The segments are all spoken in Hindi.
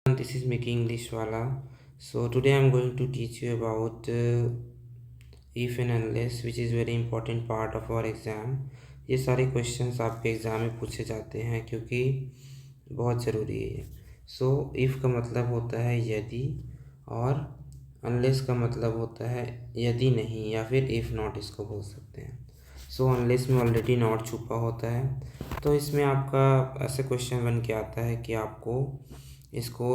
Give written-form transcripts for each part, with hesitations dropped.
This is Making English Wala. So today I'm going to teach you about if and unless, which is very important part of our exam. ये सारे क्वेश्चंस आपके एग्ज़ाम में पूछे जाते हैं क्योंकि बहुत ज़रूरी है। सो इफ़ का मतलब होता है यदि, और अनलेस का मतलब होता है यदि नहीं, या फिर इफ़ नॉट इसको बोल सकते हैं। सो अनलेस में ऑलरेडी नॉट छुपा होता है, तो इसमें आपका ऐसे क्वेश्चन बन के आता है कि आपको इसको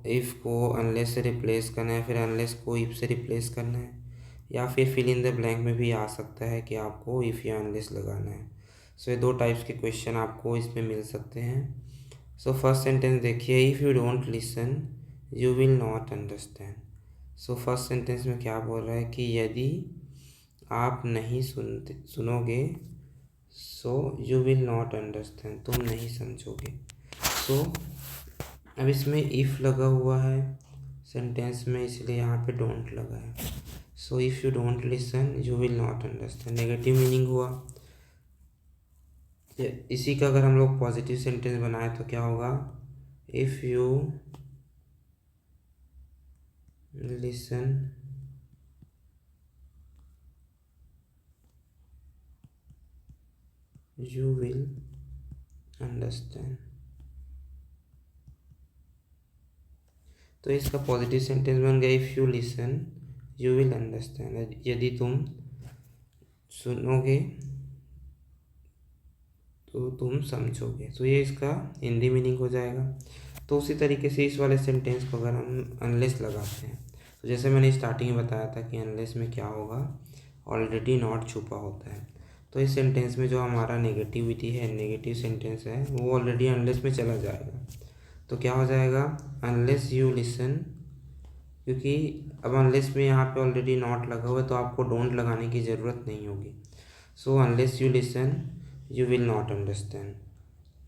इफ़ को अनलेस से रिप्लेस करना है, फिर अनलेस को इफ़ से रिप्लेस करना है, या फिर फिल इन द ब्लैंक में भी आ सकता है कि आपको इफ़ या अनलेस लगाना है। सो ये दो टाइप्स के क्वेश्चन आपको इसमें मिल सकते हैं। सो फर्स्ट सेंटेंस देखिए, if you don't listen you will not understand. So first sentence में क्या बोल रहा है कि यदि आप नहीं सुनोगे, so you will not understand, तुम नहीं समझोगे। सो अब इसमें इफ़ लगा हुआ है सेंटेंस में, इसलिए यहाँ पे डोंट लगा है। So if you don't listen you will not understand, negative meaning हुआ। इसी का अगर हम लोग पॉजिटिव सेंटेंस बनाए तो क्या होगा, if you listen you will understand. तो इसका पॉजिटिव सेंटेंस बन गया, if you listen you will understand, यदि तुम सुनोगे तो तुम समझोगे। तो ये इसका हिंदी मीनिंग हो जाएगा। तो उसी तरीके से इस वाले सेंटेंस को अगर हम अनलेस लगाते हैं, तो जैसे मैंने स्टार्टिंग में बताया था कि अनलेस में क्या होगा, ऑलरेडी नॉट छुपा होता है। तो इस सेंटेंस में जो हमारा नेगेटिविटी है, नेगेटिव सेंटेंस है, वो ऑलरेडी अनलेस में चला जाएगा। तो क्या हो जाएगा, अनलेस यू लिसन, क्योंकि अब अनलेस में यहाँ पे ऑलरेडी नॉट लगा हुआ है तो आपको डोंट लगाने की ज़रूरत नहीं होगी। So unless you listen you will not understand.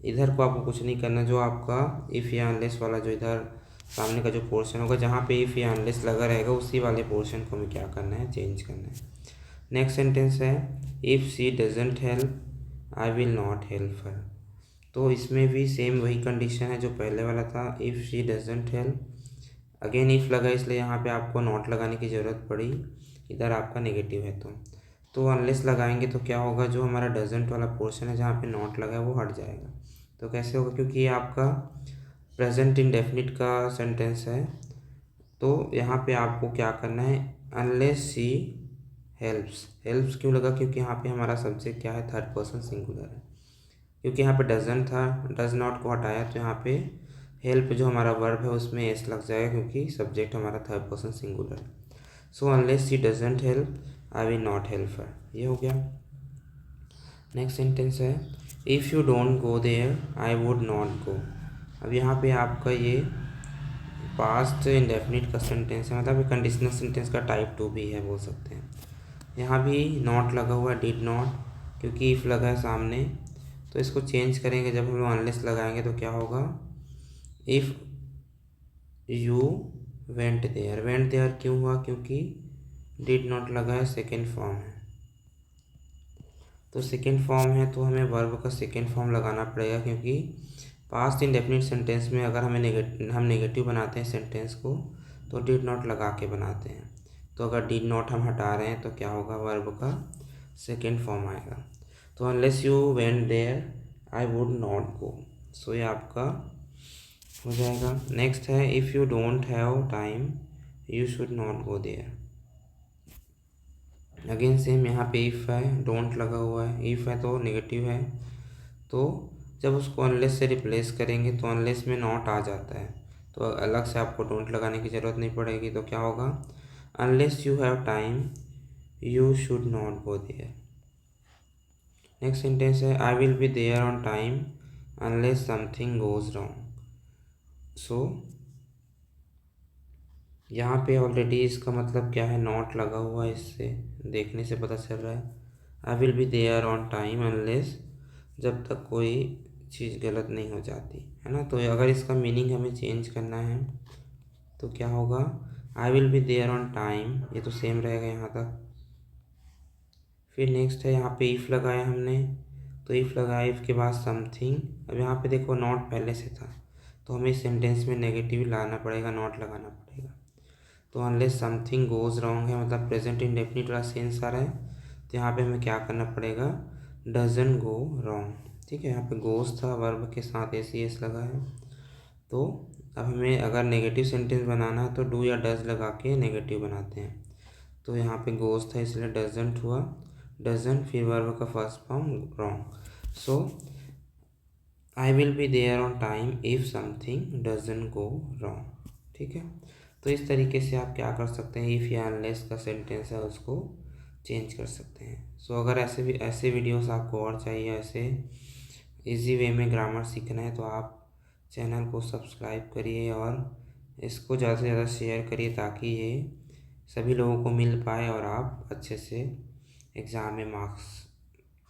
इधर को आपको कुछ नहीं करना, जो आपका इफ़ या अनलेस वाला जो इधर सामने का जो पोर्शन होगा, जहाँ पे इफ़ या अनलेस लगा रहेगा, उसी वाले पोर्शन को हमें क्या करना है, चेंज करना है। नेक्स्ट सेंटेंस है, if she doesn't help I will not help हर। तो इसमें भी सेम वही कंडीशन है जो पहले वाला था, if she doesn't help, again if लगा इसलिए यहाँ पे आपको नॉट लगाने की ज़रूरत पड़ी, इधर आपका नेगेटिव है। तो अनलेस लगाएंगे तो क्या होगा, जो हमारा डजेंट वाला पोर्शन है जहाँ पे नॉट लगा है वो हट जाएगा। तो कैसे होगा, क्योंकि ये आपका प्रेजेंट इंडेफिनिट का सेंटेंस है, तो यहाँ पे आपको क्या करना है, अनलेस शी हेल्प्स। हेल्प्स क्यों लगा, क्योंकि यहाँ पे हमारा सब्जेक्ट क्या है, थर्ड पर्सन सिंगुलर है। क्योंकि यहाँ पे डजंट था, डज नॉट को हटाया, तो यहाँ पे हेल्प जो हमारा वर्ब है उसमें एस लग जाएगा, क्योंकि सब्जेक्ट हमारा थर्ड पर्सन सिंगुलर है। So unless she doesn't help I will not help her, ये हो गया। नेक्स्ट सेंटेंस है, if you don't go there I would not go. अब यहाँ पे आपका ये पास्ट इंडेफिनिट का सेंटेंस है, मतलब कंडीशनल सेंटेंस का टाइप 2 भी है बोल सकते हैं। यहाँ भी नॉट लगा हुआ है, डिड नॉट, क्योंकि इफ़ लगा है सामने। तो इसको चेंज करेंगे, जब हम लोग अनलेस लगाएंगे तो क्या होगा, if you went there. Went there क्यों हुआ, क्योंकि डिड नॉट लगा है, सेकेंड फॉर्म है। तो सेकेंड फॉर्म है तो हमें वर्ब का सेकेंड फॉर्म लगाना पड़ेगा, क्योंकि पास्ट इंडेफिनिट सेंटेंस में अगर हम नेगेटिव बनाते हैं सेंटेंस को, तो डिड नॉट लगा के बनाते हैं। तो अगर डिड नॉट हम हटा रहे हैं तो क्या होगा, वर्ब का सेकेंड फॉर्म आएगा। तो unless you went there I would not go. So ये आपका हो जाएगा। नेक्स्ट है, if you don't have time you should not go there. Again same, यहाँ पे इफ़ है, डोंट लगा हुआ है, इफ़ है तो नेगेटिव है, तो जब उसको अनलेस से रिप्लेस करेंगे तो अनलेस में नॉट आ जाता है, तो अलग से आपको डोंट लगाने की ज़रूरत नहीं पड़ेगी। तो क्या होगा, unless you have time you should not go there. Next sentence है, I will be there on time unless something goes wrong. So यहाँ पे ऑलरेडी इसका मतलब क्या है, नॉट लगा हुआ है, इससे देखने से पता चल रहा है। I will be there on time unless, जब तक कोई चीज़ गलत नहीं हो जाती है ना। तो अगर इसका मीनिंग हमें चेंज करना है तो क्या होगा, I will be there on time, ये तो सेम रहेगा यहाँ तक। फिर नेक्स्ट है, यहाँ पे इफ़ लगाया हमने, तो इफ़ लगाया, इफ़ के बाद समथिंग। अब यहाँ पे देखो नॉट पहले से था, तो हमें इस सेंटेंस में नेगेटिव लाना पड़ेगा, नॉट लगाना पड़ेगा। तो अनलेस समथिंग गोज़ रॉन्ग है, मतलब प्रेजेंट इंडेफिनिट वाला सेंस आ रहा है, तो यहाँ पे हमें क्या करना पड़ेगा, डजन गो रॉन्ग। ठीक है, यहाँ पे गोज़ था, वर्ब के साथ एस एस लगा है। तो अब हमें अगर नेगेटिव सेंटेंस बनाना है तो डू या डज लगा के नेगेटिव बनाते हैं। तो यहाँ पे गोज़ था इसलिए डजंट हुआ, डजंट फिर वर्ब का first form wrong. So I will be there on time if something doesn't go wrong. ठीक है, तो इस तरीके से आप क्या कर सकते हैं, इफ़ या अनलेस का सेंटेंस है उसको चेंज कर सकते हैं। सो अगर ऐसे वीडियोस आपको और चाहिए, ऐसे इजी वे में ग्रामर सीखना है, तो आप चैनल को सब्सक्राइब करिए और इसको ज़्यादा से ज़्यादा शेयर करिए ताकि ये सभी लोगों को मिल पाए और आप अच्छे से एग्ज़ाम में मार्क्स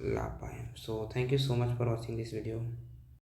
ला पाएँ। So thank you so much for watching this video.